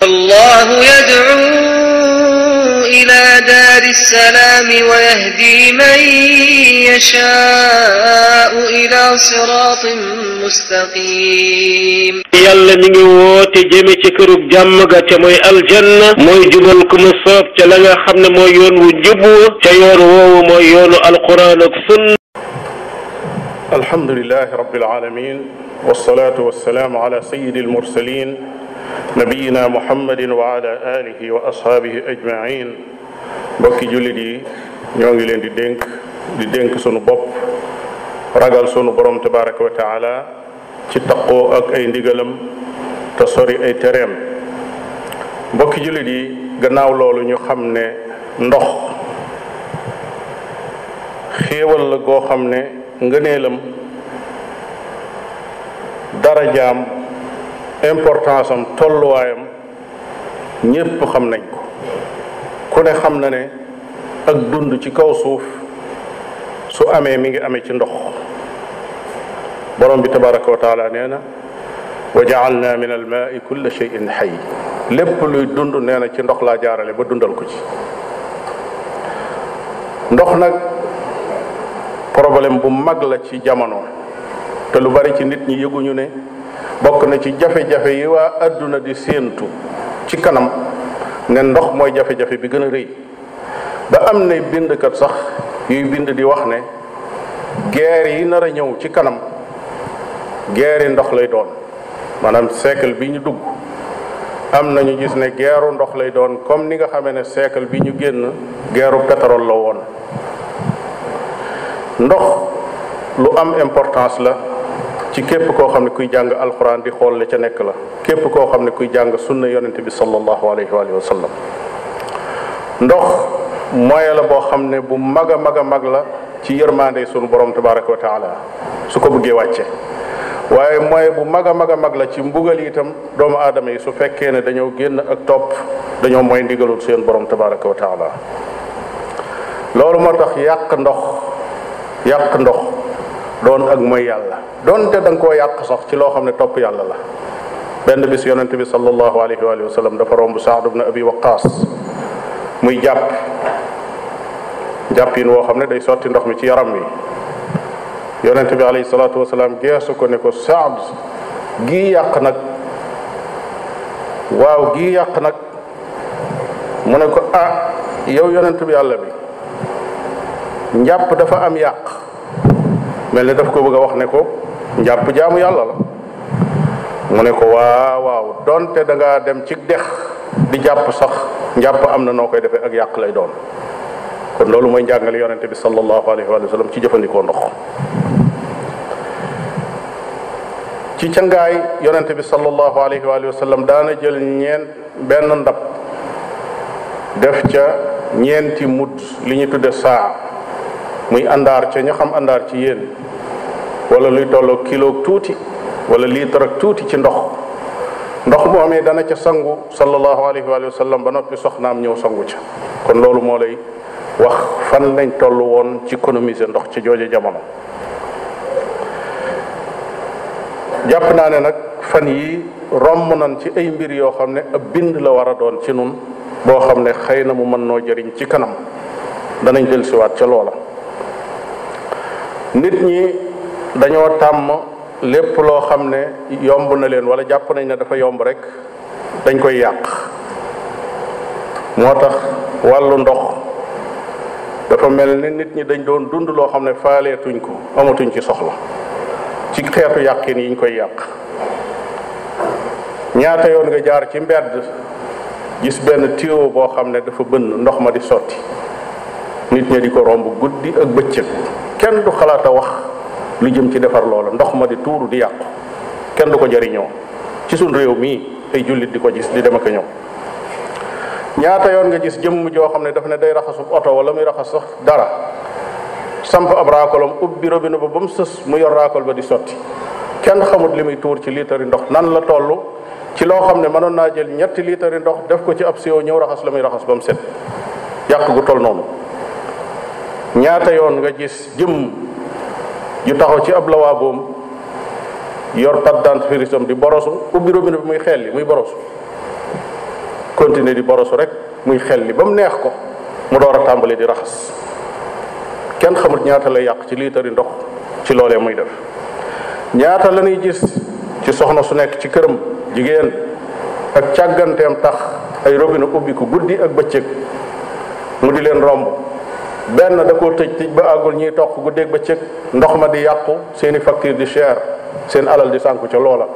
الله يدعو إلى دار السلام ويهدي من يشاء إلى صراط مستقيم yàlla mi ngi woote jëme ci kërug jàmm ga ca mooy aljanna mooy jubal ku mu soob ca la nga xam ne mooy yoon wu jubbu ca yoon woowu mooy yoonu alquran ak sunna. alhamdulilahi rabbil alamin wassalatu wassalamu ala sayyidil mursalin nabiyina muhammadin wa ala alihi wa ashaabihi ajmain. mbokki jullit yi ñoo ngi leen di dénk sunu bopp ragal sunu borom tabaraka wa taala ci taqoo ak ay ndigalam te sori ay tereem. mbokki jullit yi gannaaw loolu ñu xam ne ndox xéewal la goo xam ne ngëneelam darajaam importance am tolluwaayam ñépp xam nañ ko. ku ne xam na ne ak dund ci kaw suuf su amee mi ngi amee ci ndox. borom bi tabaraka wa taala nee na wa jaalna min almaai kulla cheyin xay, lépp luy dund nee na ci ndox laa jaarale ba dundal ko ci. ndox nag problème bu mag la ci jamono te lu bari ci nit ñi yëguñu ne bokk na ci jafe-jafe yi waa adduna di séentu ci kanam ne ndox mooy jafe-jafe bi gën a rëy. ba am na bindkat sax yuy bind di wax ne guerre yi nar a ñëw ci kanam guerre yi ndox lay doon, maanaam siècle bi ñu dugg am na ñu gis ne guerru ndox lay doon comme ni nga xamee ne siècle bi ñu génn guerru pétrole la woon. ndox lu am importance la ci képp koo xam ne kuy jàng alquran di xool la ca nekk la, képp koo xam ne kuy jàng sunna yonente bi sallallahu alayhi wa sallam. ndox moyen la boo xam ne bu mag a mag la ci yërmande sunu borom tabaraka wa taala su ko bëggee wàcce, waaye moyen bu mag a mag la ci mbugal itam doomu aadama yi su fekkee ne dañoo génn ak topp, dañoo mooy ndigalul seen borom tabaraka wa taala. loolu moo tax yàq ndox doon ak mooy yàlla, doonte da nga koo yàq sax ci loo xam ne topp yàlla la. benn bis yonente bi sallallahu alayhi wa sallam dafa romb Saad ibn Abi Waqqas muy jàppin woo xam ne day sotti ndox mi ci yaram wi. yonente bi alayhi salaatu wasalaam geesu ko ne ko Saad, gii yàq nag mu ne ko yow yonente bi yàlla bi, njàpp dafa am yàq. mel ne daf ko bëgg a wax ne ko njàpp jaamu yàlla la. mu ne ko waaw donte da ngaa dem ci dex di jàpp sax njàpp am na noo koy defee ak yàq lay doon. kon loolu mooy njàngale yonente bi sallallahu alayhi wa sallam ci jëfandikoo ndox. ci cangaay yonente bi sallallahu alayhi wa sallam daana jël benn ndab def ca ñeenti mudd li ñu tudde saa, muy àndaar ca ña xam àndaar ci yéen, wala luy tolloo kilo tuuti wala litre ak tuuti ci ndox moomee dana ca sangu sallallahu alayhi wa sallam ba noppi soxnaam ñëw sangu ca. kon loolu moo lay wax fan lañ toll woon ci économiser ndox ci jooje jamono. jàpp naa ne nag fan yi romb nañ ci ay mbir yoo xam ne ab bind la war a doon ci nun boo xam ne xëy na mu mën noo jëriñ ci kanam, danañ dellusiwaat ca loola. nit ñi dañoo tàmm lépp loo xam ne yomb na leen wala jàpp nañ ne dafa yomb rek dañ koy yàq. moo tax wàllu ndox dafa mel ni nit ñi dañ doon dund loo xam ne faaleetuñ ko, amatuñ ci soxla ci xeetu yàqin yi ñu koy yàq. ñaata yoon nga jaar ci mbedd gis benn tuyau boo xam ne dafa bënn, ndox ma di sotti, nit ñi di ko romb guddi ak bëccëg, kenn du xalaat a wax lu jëm ci defar loola, ndox ma di tuuru di yàqu, kenn du ko jariñoo ci suñ réew mii ay jullit di ko gis di dem ak a ñëw. ñaata yoon nga gis jëmm joo xam ne daf ne day raxasub oto wala muy raxas sax dara, samp ab raakolam ubbi robinet ba mu sës mu yor raakol ba di sotti, kenn xamut li muy tuur ci liitari ndox nan la toll ci loo xam ne mënoon naa jël 3 liitari ndox def ko ci ab siwo ñëw raxas la muy raxas ba mu set. yàq gu toll noonu. ñaata yoon nga gis jëmm ju taxaw ci ab lawaaboom yor pâte dentifrice am di borosu ubbi robinet bi muy xelli muy borosu, continuer di borosu rek muy xel li ba mu neex ko mu door a tàmbali di raxas. kenn xamut ñaata lay yàq ci liitari ndox ci loolee muy def. ñaata la ñuy gis ci soxna su nekk ci këram jigéen ak càgganteem tax ay robinet ubbi ko guddi ak bëccëg mu di leen romb benn da koo tëj ba àggul ñuy toq guddeeg bëccëg ndox ma di yàqu seeni facture di cher seen alal di sànku ca loola.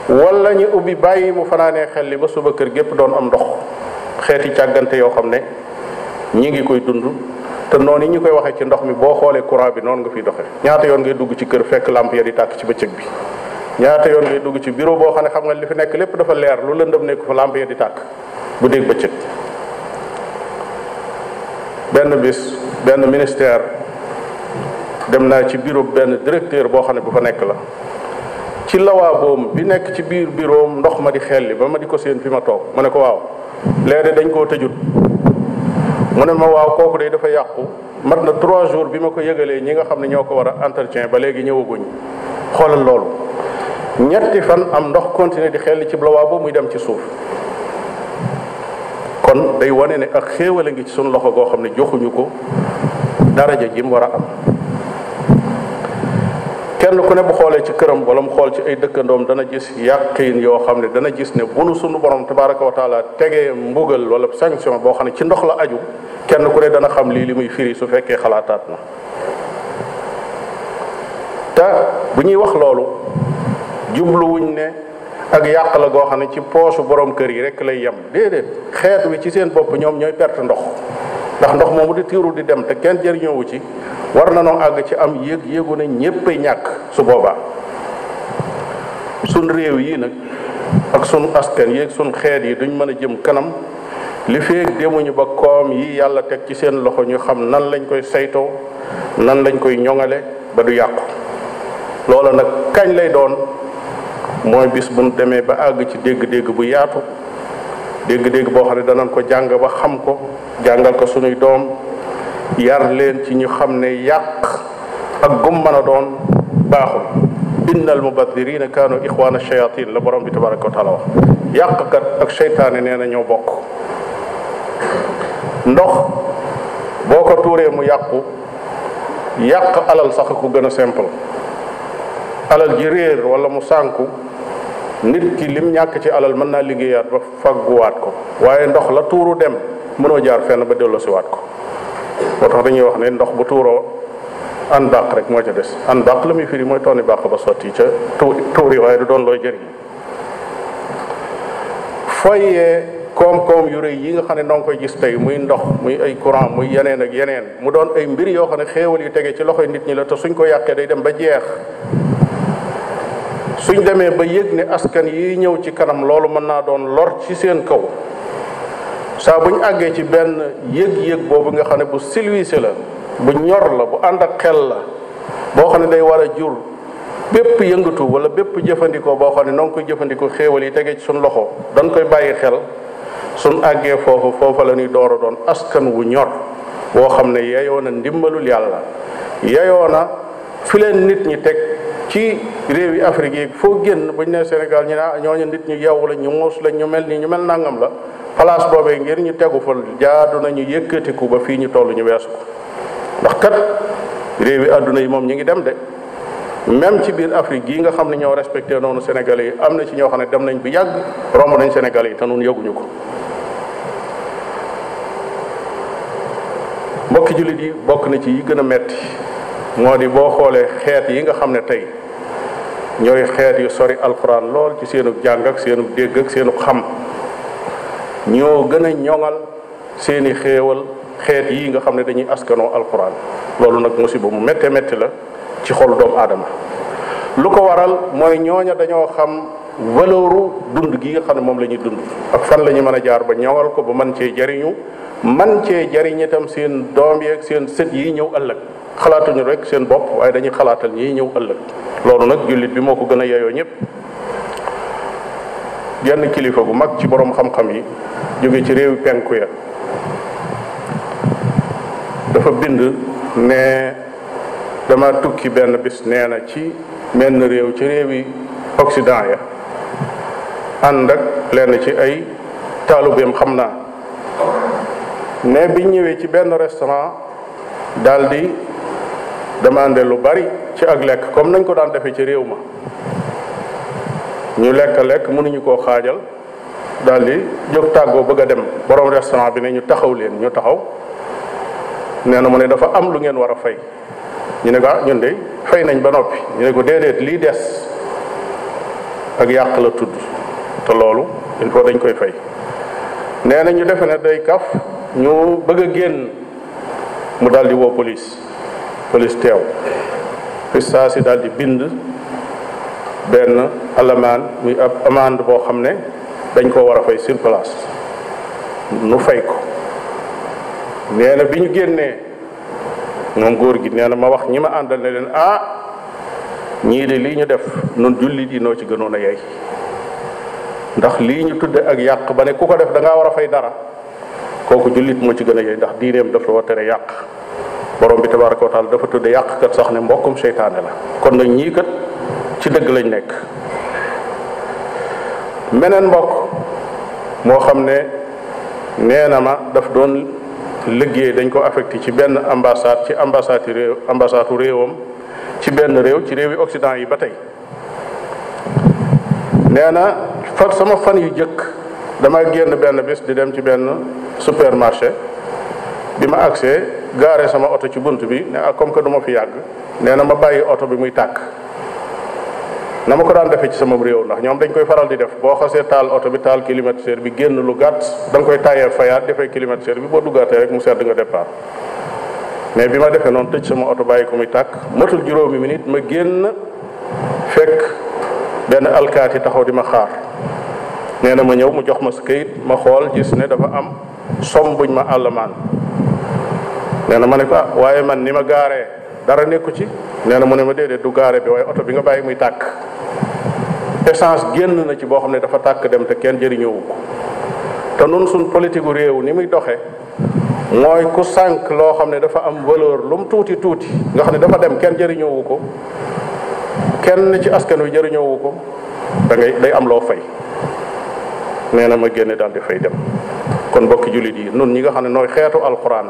wala ñu ubbi bàyyi mu fanaanee xel li ba suba kër gépp doon am ndox xeeti càggante yoo xam ne ñi ngi koy dund te noonu ñu koy waxee ci ndox mi boo xoolee courant bi noonu nga fiy doxee. ñaata yoon ngay dugg ci kër fekk lampe ya di tàkk ci bëccëg bi ñaata yoon ngay dugg ci bureau boo xam ne xam nga li fi nekk lépp dafa leer lu lëndëm nekk fa lampe ya di tàkk bu dégg bëccëg. benn bis benn ministère dem naa ci bureau benn directeur boo xam ne bu fa nekk la ci lawaaboom bi nekk ci biir bureau ndox ma di xelli ba ma di ko seen fi ma toog ma ne ko waaw léegi dañ koo tëjut mu ne ma waaw kooku de dafa yàqu mat na 3 jours bi ma ko yëgalee ñi nga xam ne ñoo ko war a entretien ba léegi ñëwaguñ. xoolal loolu ñetti fan am ndox continuer di xelli ci lawaabo muy dem ci suuf. kon day wane ne ak xéewal a ngi ci suñu loxo goo xam ne joxuñu ko daraja ji mu war a am. kenn ku ne bu xoolee ci këram wala mu xool ci ay dëkkandoom dana gis yàqiin yoo xam ne dana gis ne bu nu sunu borom tabaraka wa taala tegee mbugal wala sanction boo xam ne ci ndox la aju kenn ku ne dana xam lii li muy firi su fekkee xalaataat na. te bu ñuy wax loolu jubluwuñ ne ak yàq la goo xam ne ci poosu borom kër yi rek lay yem déedéet xeet wi ci seen bopp ñoom ñooy perte ndox ndax ndox moomu di tiiru di dem te kenn jëriñoowu ci war na noo àgg ci am yëgu ne ñéppay ñàkk su boobaa. sun réew yi nag ak sun askan yi ak sun xeet yi duñ mën a jëm kanam li feeg demuñu ba koom yi yàlla teg ci seen loxo ñu xam nan lañ koy saytoo nan lañ koy ñoŋale ba du yàqu. loola nag kañ lay doon mooy bis bu ñu demee ba àgg ci dégg-dégg bu yaatu dégg-dégg boo xam ne danañ ko jàng ba xam ko jàngal ko sunuy doom yar leen ci ñu xam ne yàq ak gum mën a doon baaxul. innal mubadirina kaanu ixwaana shayatin la borom bi tabaraka wa taala wax. yàqkat ak seytaane nee na ñoo bokk. ndox boo ko tuuree mu yàq alal sax ku gën a simple. alal ji réer wala mu sànku nit ki lim ñàkk ci alal mën naa liggéeyaat ba fagguwaat ko waaye ndox la tuuru dem mënoo jaar fenn ba delloosiwaat ko. moo tax dañuy wax ne ndox bu tuuroo an bàq rek moo ca des an bàq la muy firi mooy tonni bàq ba sotti ca tuuri waaye du doon looy jëriñ. foyee koom-koom yu rëy yi nga xam ne noo ngi koy gis tey muy ndox muy ay courant muy yeneen ak yeneen mu doon ay mbir yoo xam ne xéewal yu tege ci loxoy nit ñi la te suñ ko yàqee day dem ba jeex. suñ demee ba yëg ne askan yi ñëw ci kanam loolu mën naa doon lor ci seen kaw saa buñ àggee ci benn yëg-yëg boobu nga xam ne bu silwiise la bu ñor la bu ànd ak xel la boo xam ne day war a jur bépp yëngatu wala bépp jëfandikoo boo xam ne noo ngi koy jëfandikoo xéewal yi tegee ci suñ loxo dañ koy bàyyi xel suñ àggee foofa la ñuy door a doon askan wu ñor boo xam ne yeyoo na ndimbalul yàlla yeyoo na fi leen nit ñi teg ci réew yi Afrique yi foo génn buñ ne Sénégal ñu ne ñooñu nit ñu yeewu la ñu muus la ñu mel nii ñu mel nangam la place boobee ngir ñu tegu fa jaadu nañu yëkkatiku ba fii ñu toll ñu weesu ko ndax kat réew yi àdduna yi moom ñu ngi dem de même ci biir Afrique gii nga xam ne ñoo respecté noonu Sénégalais yi am na ci ñoo xam ne dem nañ bu yàgg romb nañ Sénégalais yi te noonu yëguñu ko. mbokki jullit yi bokk na ci yi gën a metti moo di boo xoolee xeet yi nga xam ne tey ñooy xeet yu sori alquran lool ci seenu jàng ak seenu dégg ak seenu xam ñoo gën a ñoŋal seeni xéewal xeet yi nga xam ne dañuy askanoo alquran loolu nag musiba mu métte métti la ci xol doomu aadama. lu ko waral mooy ñooña dañoo xam valeuru dund gi nga xam ne moom la ñuy dund ak fan la ñu mën a jaar ba ñoŋal ko ba mën cee jariñu man cee jariñ itam seen doom yeeg seen sët yi ñëw ëllëg. xalaatuñu rek seen bopp waaye dañuy xalaatal ñii ñëw ëllëg loolu nag jullit bi moo ko gën a yeyoo ñëpp. genn kilifa gu mag ci borom xam-xam yi jóge ci réewi penku ya dafa bind ne dama tukki benn bis nee na ci menn réew ci réewi Occident ya ànd ak lenn ci ay taalubeem xam naa ne biñ ñëwee ci benn restaurant daal di demandé lu bari ci ak lekk comme nañ ko daan defee ci réew ma ñu lekk mënuñu koo xaajal daal di jóg tàggoo bëgg a dem borom restaurant bi ne ñu taxaw leen ñu taxaw nee na mu ne dafa am lu ngeen war a fay ñu ne ko ñun de fay nañ ba noppi ñu ne ko déedéet lii des ak yàq la tudd te loolu il faut dañ koy fay nee na ñu defe ne day kaf ñu bëgg a génn mu daal di woo police teew fi saa si daal di bind benn alamaan muy ab amende boo xam ne dañ koo war a fay sur place nu fay ko nee na bi ñu génnee moom góor gi nee na ma wax ñi ma àndal ne leen ñii de lii ñu def nun jullit yi noo ci gënoon a yey ndax lii ñu tudde ak yàq ba ne ku ko def da ngaa war a fay dara kooku jullit moo ci gën a yey ndax diineem dafa wa tere yàq borom bi tabaraka wa taala dafa tudde yàq kat sax ne mbokkum seytaane la kon nag ñii kat ci dëgg lañ nekk. meneen mbokk moo xam ne nee na ma daf doon liggéey dañ ko affecté ci benn ambassade ci ambassade réewam ci benn réew ci réewi Occident yi ba tey nee na sama fan yu jëkk dama génn benn bis di dem ci benn supermarché bi ma agsee gaare sama oto ci bunt bi ne comme que du ma fi yàgg nee na ma bàyyi oto bi muy tàkk na ma ko daan defee ci sama réew ndax ñoom dañ koy faral di def boo xasee taal oto bi taal climatiseur bi génn lu gàtt da nga koy taayee fayaat defee climatiseur bi boo duggaatee rek mu sedd nga départ mais bi ma defee noonu tëj sama oto bàyyi ko muy tàkk matul juróomi minute ma génn fekk benn alkaati taxaw di ma xaar nee na ma ñëw mu jox ma sa kayit ma xool gis ne dafa am somme buñ ma àllamaan nee na ma ne ko waaye man ni ma gaaree dara nekku ci nee na mu ne ma déedéet du gaare bi waaye oto bi nga bàyyi muy tàkk essence génn na ci boo xam ne dafa tàkk dem te kenn jëriñoowu ko te nun suñ politique gu réew ni muy doxe mooy ku sànq loo xam ne dafa am valeur lu mu tuuti nga xam ne dafa dem kenn jëriñoowu ko kenn ci askan wi jëriñoowu ko day am loo fay nee na ma génne daal di fay dem kon mbokki jullit yi nun ñi nga xam ne nooy xeetu alquran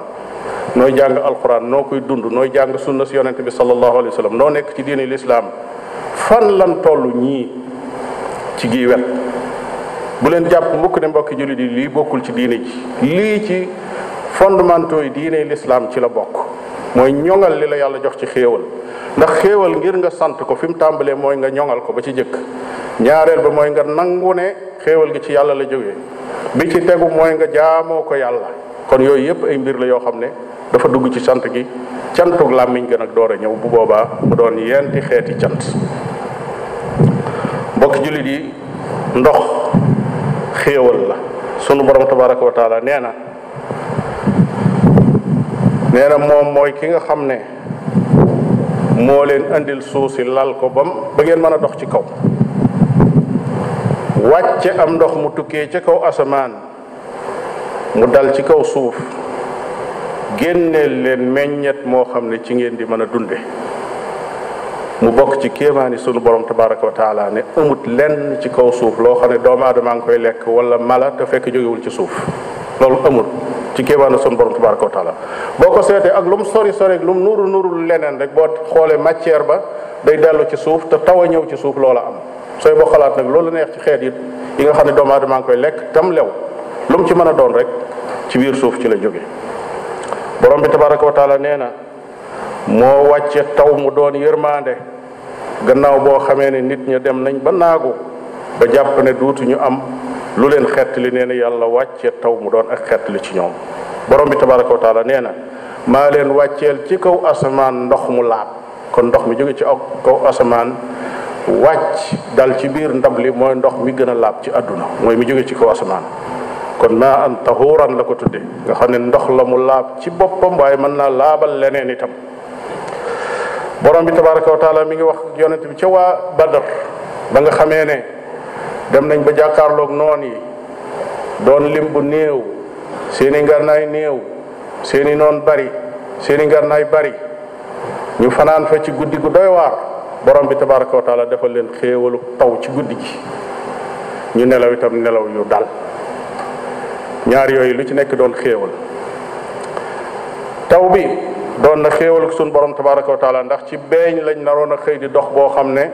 nooy jàng alquran noo koy dund nooy jàng sunna si yonente bi sallallahu alayhi wa sallam noo nekk ci diine lislaam fan lan toll ñii ci gii wet bu leen jàpp mukk ne mbokki jullit yi lii bokkul ci diine ji lii ci fondamentaux yi diine lislaam ci la bokk mooy ñoŋal li la yàlla jox ci xéewal ndax xéewal ngir nga sant ko fi mu tàmbalee mooy nga ñoŋal ko ba ci jëkk ñaareel ba mooy nga nangu ne xéewal gi ci yàlla la jógee bi ci tegu mooy nga jaamoo ko yàlla kon yooyu yépp ay mbir la yoo xam ne dafa dugg ci sant gi cantug làmmiñ gën ak door a ñëw bu boobaa mu doon yenti xeeti cant mbokki jullit yi ndox xéewal la sunu borom tabaraka wa taala nee na moom mooy ki nga xam ne moo leen andil suuf si lal ko ba ngeen mën a dox ci kaw wàcce am ndox mu tukkee ca kaw asamaan mu dal ci kaw suuf génneel leen meññet moo xam ne ci ngeen di mën a dunde mu bokk ci kéemaani sunu borom tabaraka wa taala ne amut lenn ci kaw suuf loo xam ne doomu aadama ngi koy lekk wala mala te fekk jógewul ci suuf loolu amul ci kéemaani sunu borom tabaraka wa taala boo ko seetee ak lu mu sori ak lu mu nuru leneen rek boo xoolee matière ba day dellu ci suuf te taw a ñëw ci suuf loola am sooy boo xalaat nag loolu neex ci xeet yi nga xam ne doomu aadama ngi koy lekk tam lew lu mu ci mën a doon rek ci biir suuf ci la jóge borom bi tabaraka wa taala nee na moo wàcce taw mu doon yërmaande gannaaw boo xamee ne nit ña dem nañ ba naagu ba jàpp ne duutuñu am lu leen xettali nee na yàlla wàcce taw mu doon ak xettali ci ñoom borom bi tabaraka wa taala nee na maa leen wàcceel ci kaw asamaan ndox mu laab kon ndox mi jóge ci kaw asamaan wàcc dal ci biir ndab li mooy ndox mi gën a laab ci àdduna mooy mi jóge ci kaw asamaan kon maa an tahuuran la ko tudde nga xam ne ndox la mu laab ci boppam waaye mën naa laabal leneen itam borom bi tabaraka wa taala mi ngi wax yonent bi ca waa Badar ba nga xamee ne dem nañ ba jàkkaarloog noon yi doon lim bu néew seeni ngarnaay néew seeni noon bari seeni ngarnaay bari ñu fanaan fa ci guddi gu doy waar borom bi tabaraka wa taala defal leen xéewalu taw ci guddi gi ñu nelaw itam nelaw yu dal ñaar yooyu lu ci nekk doon xéewal. taw bi doon na xéewal suñu borom tabaraka wa taala ndax ci beeñ lañ naroon a xëy di dox boo xam ne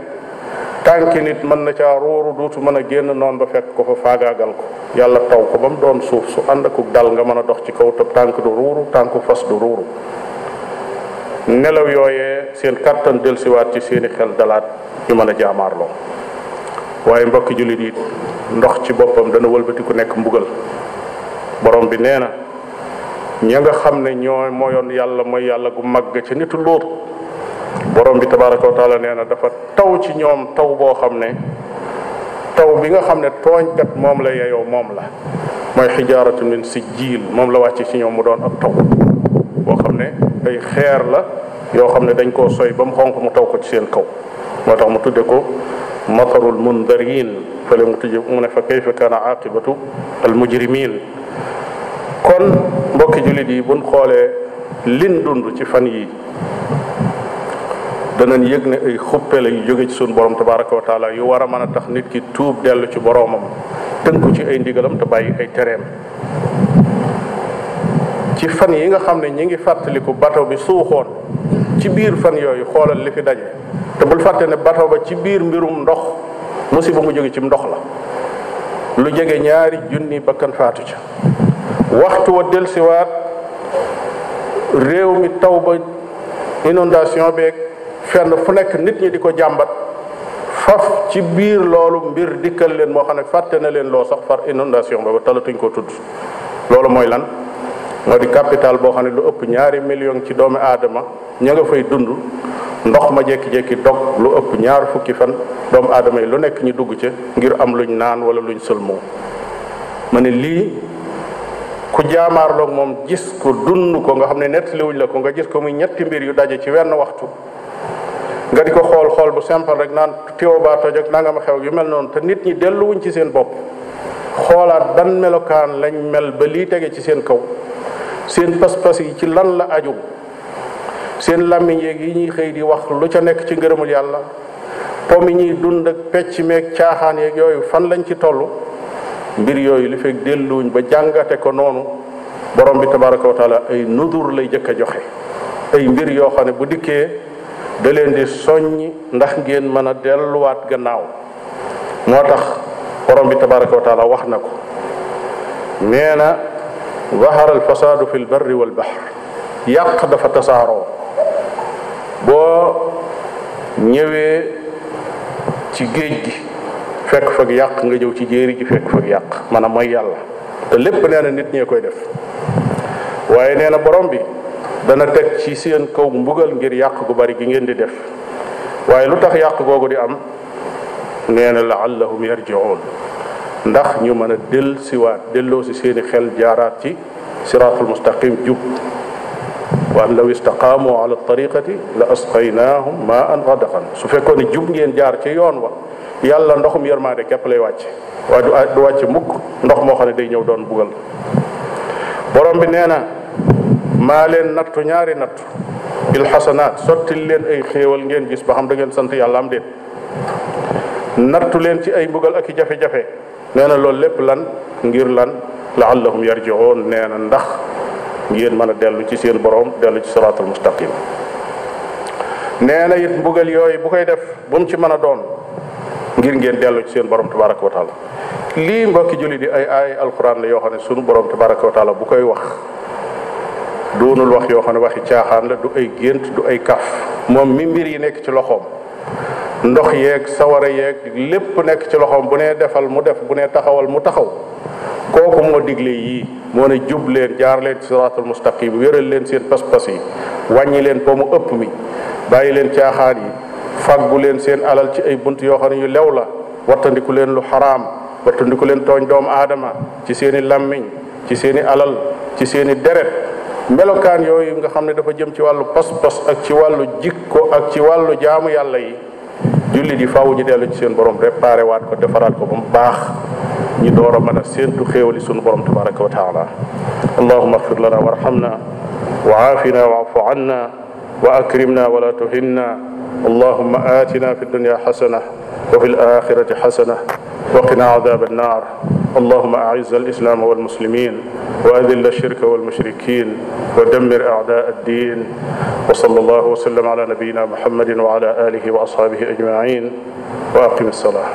tànki nit mën na caa ruuru duutu mën a génn noonu ba fekk ko fa faagaagal ko yàlla taw ko ba mu doon suuf su ànd akuk dal nga mën a dox ci kaw te tànk du ruuru tànku fas du ruuru. nelaw yooyee seen kattan dellusiwaat ci seeni xel dalaat ñu mën a jaamaarloo. waaye mbokki jullit yi ndox ci boppam dana wëlbati ku nekk mbugal. borom bi nee na ña nga xam ne ñoo mooyoon yàlla mooy yàlla gu màgg ca nitu Luut borom bi tabaraka wa taala nee na dafa taw ci ñoom taw boo xam ne taw bi nga xam ne tooñkat moom la yeyoo moom la mooy xijaaratu min sijjiil moom la wàcce ci ñoom mu doon ab taw boo xam ne ay xeer la yoo xam ne dañ koo soy ba mu xonq mu taw ko ci seen kaw moo tax mu tudde ko matarul mundarin fële mu tudde mu ne fa kayfa kaana aqibatu al mujrimin. kon mbokki jullit yi buñ xoolee lin dund ci fan yi danañ yëg ne ay xuppe la yu jóge ci suñu borom tabaraka wa taala yu war a mën a tax nit ki tuub dellu ci boromam tënku ci ay ndigalam te bàyyi ay tereem. ci fan yi nga xam ne ñi ngi fàttaliku bato bi suuxoon ci biir fan yooyu xoolal li fi daje te bul fàtte ne bato ba ci biir mbirum ndox musiba mu jóge ci ndox la lu jege 2,000 bakkan faatu ca. waxtu wa delsiwaat réew mi taw ba inondation beeg fenn fu nekk nit ñi di ko jàmbat faf ci biir loolu mbir dikkal leen moo xam ne fàtte na leen loo sax far inondation ba talatuñ ko tudd. loolu mooy lan moo di capital boo xam ne lu ëpp 2 millions ci doomi aadama ña nga fay dund ndox ma jekki-jekki dog lu ëpp 2 fukki fan doomu aadama yi lu nekk ñu dugg ca ngir am luñ naan wala luñ sëlmoo. ma ne lii ku jaamaarloog moom gis ko dund ko nga xam ne nettaliwuñ la ko nga gis ko muy ñetti mbir yu daje ci wenn waxtu nga di ko xool bu simple rek naan tiwo baa toj ak nanga ma xew yu mel noonu te nit ñi delluwuñ ci seen bopp xoolaat ban melokaan lañ mel ba lii tege ci seen kaw seen pas-pas yi ci lan la aju seen làmmiñ yeeg yi ñuy xëy di wax lu ca nekk ci ngërëmul yàlla pomi ñuy dund ak pecc meeg caaxaan yeeg yooyu fan lañ ci toll. mbir yooyu li fekk delluwuñ ba jàngate ko noonu borom bi tabaraka wa taala ay nudur lay jëkk a joxe ay mbir yoo xam ne bu dikkee da leen di soññi ndax ngeen mën a delluwaat gannaaw. moo tax borom bi tabaraka wa taala wax na ko nee na zahara al fasaadu fi l barri wal bahr yàq dafa tasaaroo. boo ñëwee ci géej gi fekk fag yàq nga ñëw ci jéeri ji fekk fag yàq maanaam mooy yàlla te lépp nee na nit ñee koy def. waaye nee na borom bi dana teg ci seen kaw mbugal ngir yàq gu bari gi ngeen di def. waaye lu tax yàq googu di am nee na laallahum yarji'un ndax ñu mën a delloo si seeni xel jaaraat ci siraatul mustaqim jub. wa an law istaqaamu ala tariqati la asqaynaahum ma an gadaqan su fekkoon ne jub ngeen jaar ci yoon wa yàlla ndoxum yërmaande képp lay wàcce waaye du wàcce mukk ndox moo xam ne day ñëw doon bugal. borom bi nee na maa leen nattu ñaari nattu bil xasanaat sottil leen ay xéewal ngeen gis ba xam da ngeen sant yàlla am déet nattu leen ci ay mbugal ak i jafe-jafe nee na loolu lépp lan ngir lan laallahum yarji'un nee na ndax ngeen mën a dellu ci seen borom dellu ci siraatul mustaqim. nee na it mbugal yooyu bu koy def bu mu ci mën a doon ngir ngeen dellu ci seen borom tabaraka wa taala. lii mbokki julli di ay alquran la yoo xam ne sunu borom tabaraka wa taala bu koy wax doonul wax yoo xam ne waxi caaxaan la du ay gént du ay kaf moom mi mbir yi nekk ci loxoom ndox yeeg sawara yeeg lépp nekk ci loxoom bu nee defal mu def bu nee taxawal mu taxaw kooku moo digle yii moo ne jub leen jaar leen ci siraatul mustaqim wéral leen seen pas-pas yi wàññi leen po mu ëpp mi bàyyi leen caaxaan yi faggu leen seen alal ci ay bunt yoo xam ne yu lew la wattandiku leen lu xaraam wattandiku leen tooñ doomu aadama ci seeni làmmiñ ci seeni alal ci seeni deret melokaan yooyu nga xam ne dafa jëm ci wàllu pas-pas ak ci wàllu jikko ak ci wàllu jaamu yàlla yi jullit yi faaw ñu dellu ci seen borom réparé waat ko defaraat ko ba mu baax ñi door a mën a séentu xéewali sunu borom tabaraka wa taala. allahumma agfir lana warhamna wa aafina wa'fu anna wa akrimna wala tuhinna allahumma atina fi dunya hasana wa fi al akhirati hasana وقنا عذاب النار اللهم أعز الإسلام والمسلمين وأذل الشرك والمشركين ودمر أعداء الدين وصلى الله وسلم على نبينا محمد وعلى آله وأصحابه أجمعين وأقم الصلاة